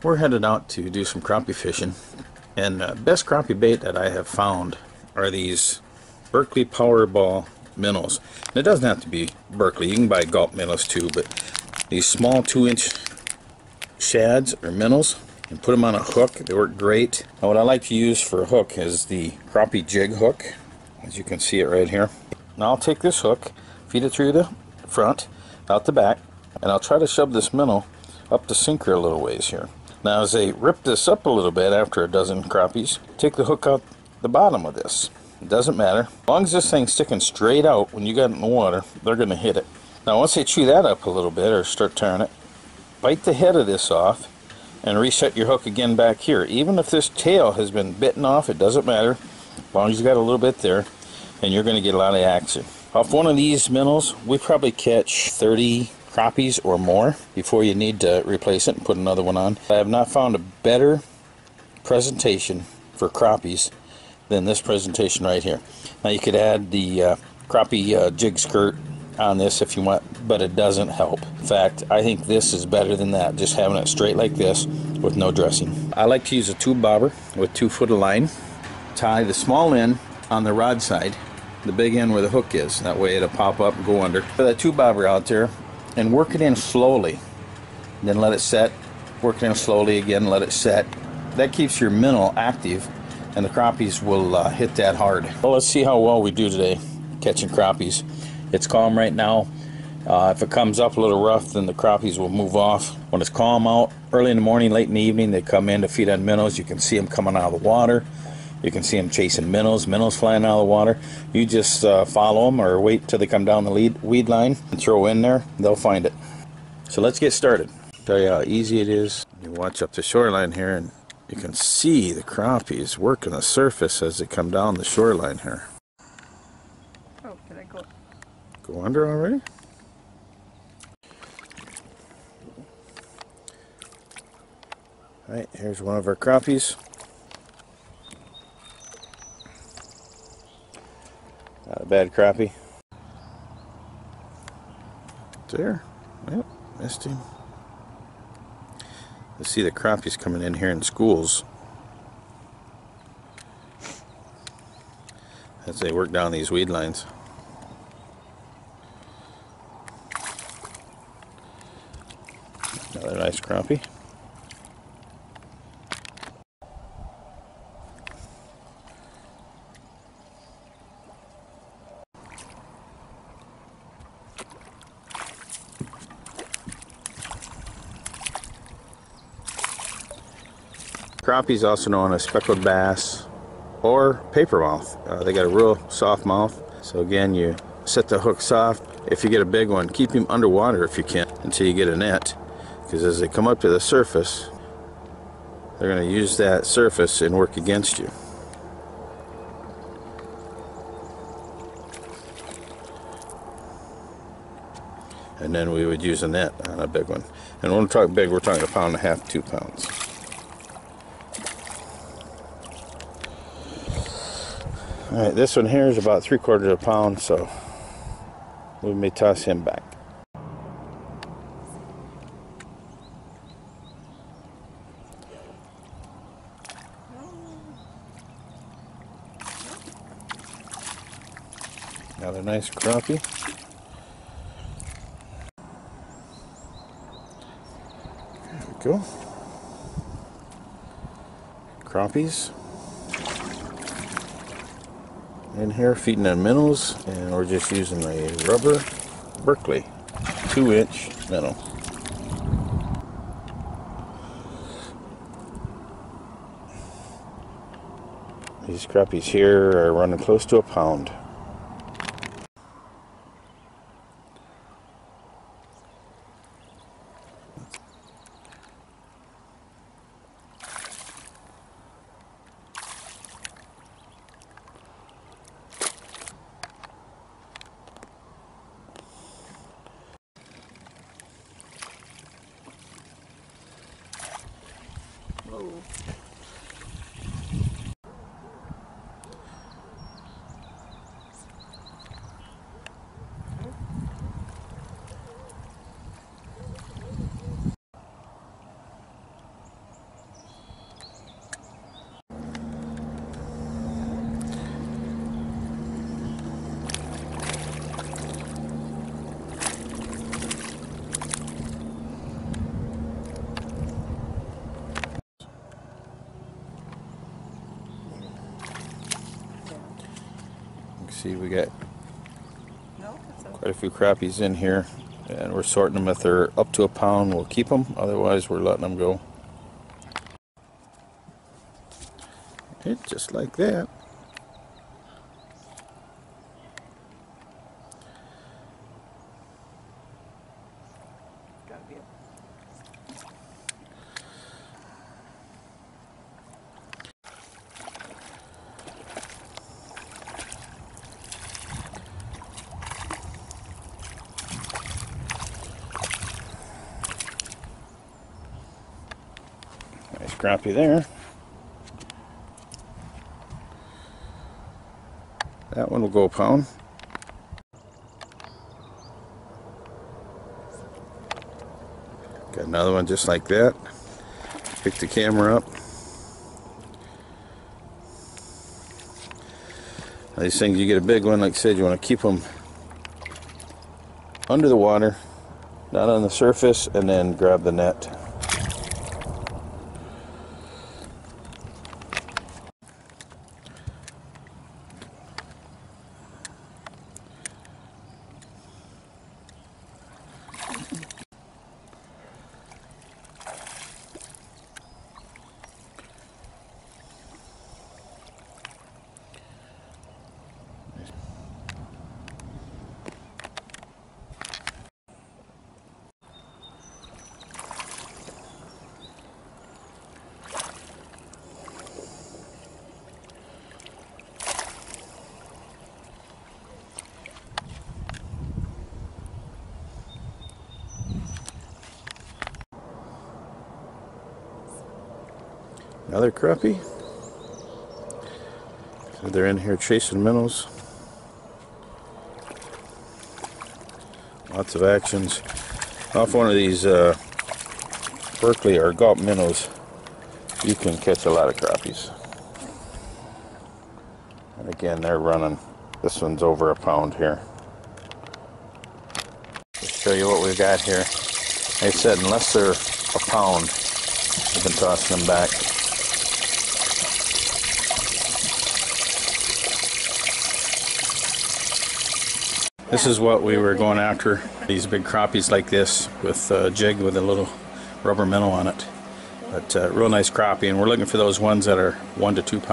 We're headed out to do some crappie fishing, and best crappie bait that I have found are these Berkeley Powerball minnows. And it doesn't have to be Berkeley, you can buy gulp minnows too, but these small 2-inch shads or minnows, and put them on a hook. They work great. Now what I like to use for a hook is the crappie jig hook, as you can see it right here. Now I'll take this hook, feed it through the front, out the back, and I'll try to shove this minnow up the sinker a little ways here. Now as I rip this up a little bit after a dozen crappies, take the hook out the bottom of this. It doesn't matter. As long as this thing's sticking straight out when you got it in the water, they're going to hit it. Now once they chew that up a little bit or start tearing it, bite the head of this off and reset your hook again back here. Even if this tail has been bitten off, it doesn't matter. As long as you got a little bit there, and you're going to get a lot of action. Off one of these minnows, we probably catch 30 crappies or more before you need to replace it and put another one on. I have not found a better presentation for crappies than this presentation right here. Now you could add the crappie jig skirt on this if you want, but it doesn't help. In fact, I think this is better than that, just having it straight like this with no dressing. I like to use a tube bobber with 2 foot of line. Tie the small end on the rod side, the big end where the hook is. That way it'll pop up and go under. Put that tube bobber out there and work it in slowly. Then let it set. Work it in slowly again, let it set. That keeps your minnow active and the crappies will hit that hard. Well, let's see how well we do today catching crappies. It's calm right now. If it comes up a little rough, then the crappies will move off. When it's calm out, early in the morning, late in the evening, they come in to feed on minnows. You can see them coming out of the water. You can see them chasing minnows flying out of the water. You just follow them or wait till they come down the weed line and throw in there. They'll find it. So let's get started. Tell you how easy it is. You watch up the shoreline here and you can see the crappies working the surface as they come down the shoreline here. Oh, can I go? Go under already? Alright, here's one of our crappies. Not a bad crappie. There. Yep, missed him. You see the crappies coming in here in schools as they work down these weed lines. Another nice crappie. Crappie, also known as speckled bass or paper mouth. They got a real soft mouth. So again, you set the hook soft. If you get a big one, keep him underwater if you can until you get a net. Because as they come up to the surface, they're going to use that surface and work against you. And then we would use a net on a big one. And when we're talking big, we're talking 1.5 pounds, 2 pounds. Alright, this one here is about 3/4 pound, so we may toss him back. Another nice crappie. There we go. Crappies. In here feeding on minnows, and we're just using a rubber Berkeley 2-inch minnow. These crappies here are running close to 1 pound. Whoa. See, we got No, it's quite a few crappies in here, and we're sorting them. If they're up to a pound, we'll keep them. Otherwise, we're letting them go. It's just like that. gotta be Nice crappie there. That one will go a pound. Got another one just like that. Pick the camera up. Now these things, you get a big one, like I said, you want to keep them under the water, not on the surface, and then grab the net. Another crappie. So they're in here chasing minnows. Lots of actions. Off one of these Berkeley or gulp minnows, you can catch a lot of crappies. And again, they're running. This one's over a pound here. Let's show you what we've got here. Like I said, unless they're a pound, I've been tossing them back. This is what we were going after, these big crappies like this with a jig with a little rubber minnow on it. But real nice crappie, and we're looking for those ones that are 1 to 2 pounds.